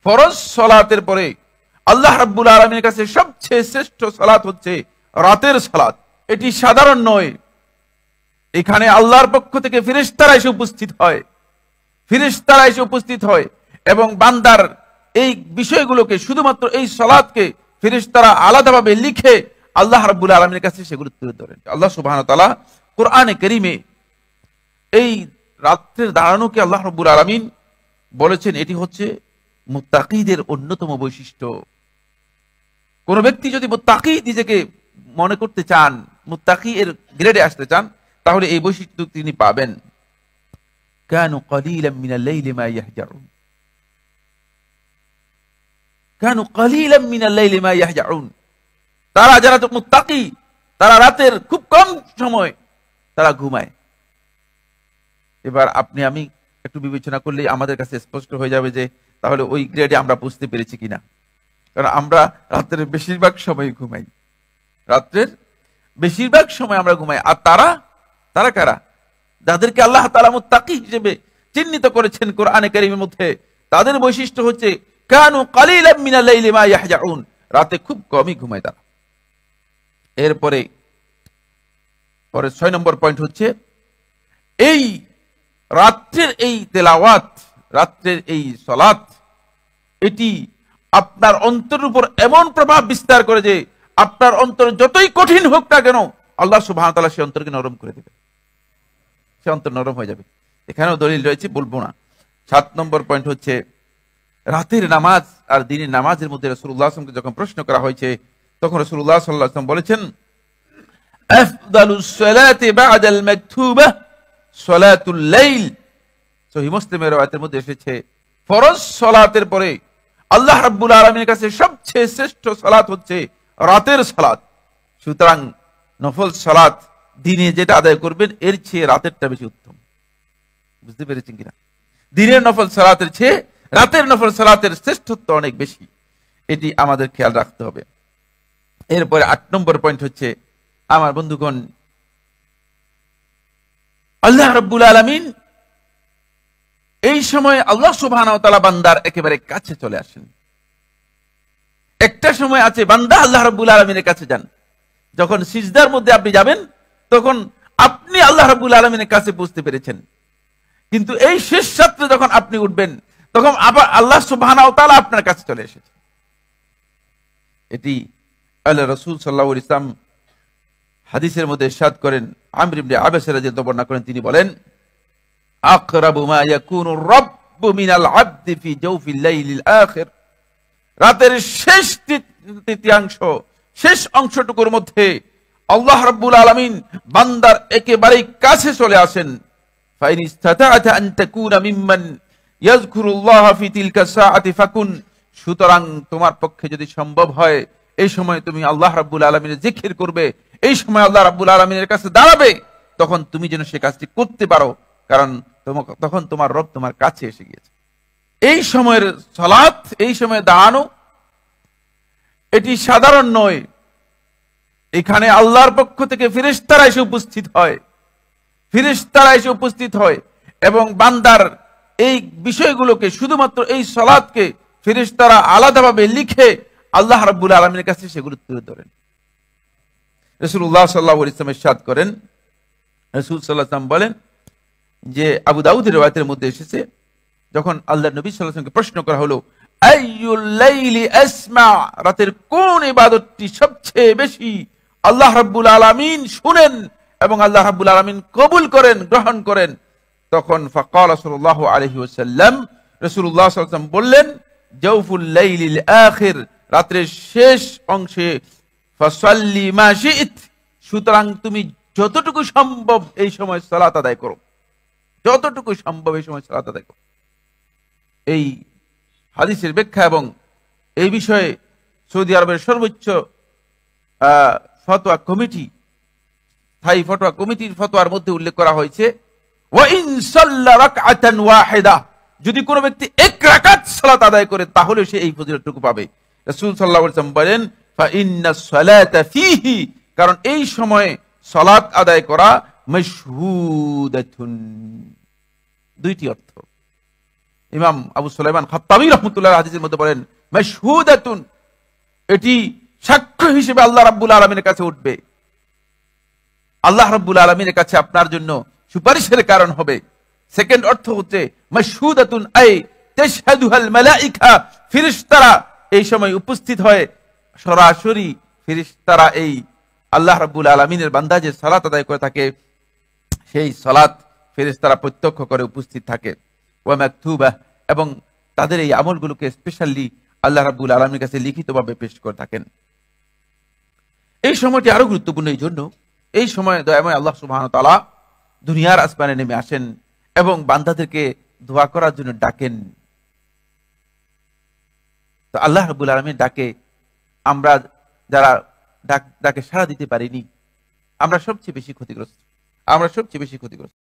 ফরজ সালাতের পরে আল্লাহ রাব্বুল আলামিনের কাছে সবচেয়ে শ্রেষ্ঠ সালাত হচ্ছে রাতের সালাত। এটি সাধারণ নয়, এখানে আল্লাহর পক্ষ থেকে ফেরেশতারা এসে উপস্থিত হয় এবং বান্দার এই বিষয়গুলোকে, শুধুমাত্র এই সালাতকে ফেরেশতারা আলাদাভাবে লিখে আল্লাহ রাব্বুল আলামিনের কাছে সেগুলো তুলে ধরেন। আল্লাহ সুবহানাহু ওয়া তাআলা কোরআনে কারীমে এই রাতের দাঁড়ানোকে আল্লাহ রাব্বুল আলামিন বলেছেন এটি হচ্ছে মুত্তাকিদের অন্যতম বৈশিষ্ট্য। কোন ব্যক্তি যদি মুত্তাকি নিজেকে মনে করতে চান, মুত্তাকি এর গ্রেডে আসতে চান, তাহলে এই বৈশিষ্ট্য তিনি পাবেন। কানু কলিলাম মিনাল লাইলি মা ইয়াহজাউন, কানু কলিলাম মিনাল লাইলি মা ইয়াহজাউন। তারা যারা মুত্তাকি, তারা রাতের খুব কম সময় তারা ঘুমায়। এবার আপনি আমি একটু বিবেচনা করলে আমাদের কাছে স্পষ্ট হয়ে যাবে যে তাহলে ওই গ্রেডে আমরা বুঝতে পেরেছি কিনা। কারণ আমরা রাত্রের বেশিরভাগ সময় ঘুমাই, রাত্রের বেশিরভাগ সময় আমরা ঘুমাই। আর তারা কারা? যাদেরকে আল্লাহ তাআলা মুত্তাকি হিসেবে চিহ্নিত করেছেন কোরআনে কারীমের মধ্যে, তাদের বৈশিষ্ট্য হচ্ছে কানু কালিলাম মিনাল লাইলি মা ইয়াহজাউন, রাতে খুব কমই ঘুমায় তারা। এরপরে 6 নম্বর পয়েন্ট হচ্ছে এই রাত্রের এই তেলাওয়াত, রাত্রের এই সালাত, এটি আপনার অন্তরের উপর এমন প্রভাব বিস্তার করে যে আপনার অন্তর যতই কঠিন হোক না কেন, আল্লাহ সুবহানাহু ওয়া তাআলা সে অন্তরকে নরম করে দেবে, সে অন্তর নরম হয়ে যাবে। এখানেও দলিল রয়েছে, বলবো না। 7 নম্বর পয়েন্ট হচ্ছে রাতের নামাজ আর দিনের নামাজের মধ্যে রাসূলুল্লাহ সাল্লাল্লাহু আলাইহি ওয়াসাল্লামকে যখন প্রশ্ন করা হয়েছে, তখন রাসূলুল্লাহ সাল্লাল্লাহু আলাইহি ওয়াসাল্লাম বলেছেন আফদালুস সালাতি বা'দাল মাকতুবাহ সালাতুল লাইল। সহিহ মুসলিমের রাওয়ায়াতের মধ্যে এসেছে ফরজ সালাতের পরে আল্লাহ রাব্বুল আলামিনের কাছে সবচেয়ে শ্রেষ্ঠ সালাত হচ্ছে রাতের সালাত। সুতরাং নফল সালাত দিনে যেটা আদায় করবেন এর চেয়ে রাতেরটা বেশি উত্তম। বুঝতে পেরেছেন কিনা? দিনের নফল সালাতের চেয়ে রাতের নফল সালাতের শ্রেষ্ঠত্ব অনেক বেশি, এটি আমাদের খেয়াল রাখতে হবে। এরপরে 8 নম্বর পয়েন্ট হচ্ছে আমার বন্ধুগণ, আল্লাহ রাব্বুল আলামিন এই সময় আল্লাহ সুবহানাহু ওয়া তাআলা বান্দার একেবারে কাছে চলে আসেন। একটা সময় আছে বান্দা আল্লাহ রাব্বুল আলামিনের কাছে যান, যখন সিজদার মধ্যে আপনি যাবেন তখন আপনি আল্লাহ রাব্বুল আলামিনের কাছে পৌঁছতে পেরেছেন। কিন্তু এই শেষ রাত্রে যখন আপনি উঠবেন তখন আবার আল্লাহ সুবহানাহু ওয়া তাআলা আপনার কাছে চলে এসেছে। এটি আল্লাহ রাসূল সাল্লাল্লাহু আলাইহি ওয়াসাল্লাম হাদিসের মধ্যে ইরশাদ করেন, আমর ইবনে আবাস রাদিয়াল্লাহু বর্ণনা করেন, তিনি বলেন আকরাবু মা ইয়াকুনু রাব্বু মিনাল আবদি ফি জাওফিল লাইলিল আখির। রাতের শেষ তৃতীয়াংশ, শেষ অংশটুকুর মধ্যে আল্লাহ রাব্বুল আলামিন বান্দার একেবারে কাছে চলে আসেন। ফাইন ইসতাতা'তা আন তাকুনা মিম্মান ইয়াযকুরুল্লাহ ফি তিলকা সাআতি ফাকুন। সুতরাং তোমার পক্ষে যদি সম্ভব হয় এই সময় তুমি আল্লাহ রাব্বুল আলামিনের জিকির করবে, এই সময় আল্লাহ রাব্বুল আলামিনের কাছে দাঁড়াবে, তখন তুমি যেন সে কাজটি করতে পারো, কারণ তখন তোমার রব তোমার কাছে এসে গিয়েছে। এই সময়ের সালাত, এই সময়ে দাঁড়ানো, এটি সাধারণ নয়, এখানে আল্লাহর পক্ষ থেকে ফেরেশতারা এসে উপস্থিত হয় এবং বান্দার এই বিষয়গুলোকে, শুধুমাত্র এই সালাতকে ফেরেশতারা আলাদাভাবে লিখে আল্লাহ রাব্বুল আলামিনের কাছে সেগুলো তুলে ধরেন। রাসূলুল্লাহ সাল্লাল্লাহু আলাইহি ওয়াসাল্লাম ইরশাদ করেন, রাসূল সাল্লাল্লাহু আলাইহি ওয়াসাল্লাম বলেন যে আবু দাউদের riwayaতের মধ্যে এসেছে, যখন আল্লাহর নবী সাল্লাল্লাহু আলাইহি ওয়াসাল্লামকে প্রশ্ন করা হলো আইয়ুল লাইলি আসমা, রাতের কোন ইবাদতটি সবচেয়ে বেশি আল্লাহ রাব্বুল আলামিন শুনেন এবং আল্লাহ রাব্বুল আলামিন কবুল করেন, গ্রহণ করেন, তখন ফাকাল সাল্লাল্লাহু আলাইহি ওয়াসাল্লাম, রাসূলুল্লাহ সাল্লাল্লাহু আলাইহি ওয়াসাল্লাম বললেন জাওফুল লাইলিল আখির, রাতের শেষ অংশে, ফাসাল্লি মা শি'ত, সুতরাং তুমি যতটুকু সম্ভব এই সময় সালাত আদায় করো, যতটুকু সম্ভব এই সময় সালাত আদায় করো। এই হাদিসের ব্যাখ্যা এবং এই বিষয়ে সৌদি আরবের সর্বোচ্চ ফতোয়া কমিটি, স্থায়ী ফতোয়া কমিটির ফতোয়ার মধ্যে উল্লেখ করা হয়েছে ওয়া ইন সাল্লা রাকআতান ওয়াহিদা, যদি কোনো ব্যক্তি এক রাকাত সালাত আদায় করে তাহলে সে এই ফজিলতটুকু পাবে। রাসূল সাল্লাল্লাহু আলাইহি ওয়াসাল্লাম বলেন ফা ইন্নাস সালাতা ফীহি, কারণ এই সময়ে সালাত আদায় করা মাশহুদাতুন, দুইটি অর্থ। ইমাম আবু সুলাইমান খাত্তাবী রাহমাতুল্লাহ হাদিসের মধ্যে বলেন মাশহুদাতুন, এটি সাক্ষ্য হিসেবে আল্লাহ রাব্বুল আলামিনের কাছে উঠবে। আল্লাহ রাব্বুল আলামিনের কাছে আপনার জন্য সুপারিশের কারণ হবে। সেকেন্ড অর্থ হচ্ছে মাশহুদাতুন আই তাশহাদুহাল মালাইকা, ফেরেশতারা এই সময় উপস্থিত হয়। সরাসরি ফেরেশতারা এই আল্লাহ রাব্বুল আলামিনের বান্দা যে সালাত আদায় করে থাকে সেই সালাত ফেরেশতারা প্রত্যক্ষ করে উপস্থিত থাকে। ওয়া মাকতুবা, এবং তাদের এই আমলগুলোকে স্পেশালি আল্লাহ রাব্বুল আলামিনের কাছে লিখিতভাবে পেশ করে থাকেন। এই সময়টি আরো গুরুত্বপূর্ণ এই জন্য, এই সময় দয়াময় আল্লাহ সুবহানাহু ওয়া তাআলা দুনিয়ার আসমানে নেমে আসেন এবং বান্দাদেরকে দোয়া করার জন্য ডাকেন। তো আল্লাহ রাব্বুল আলামিনের ডাকে আমরা যারা ডাকে সাড়া দিতে পারিনি, আমরা সবচেয়ে বেশি ক্ষতিগ্রস্ত।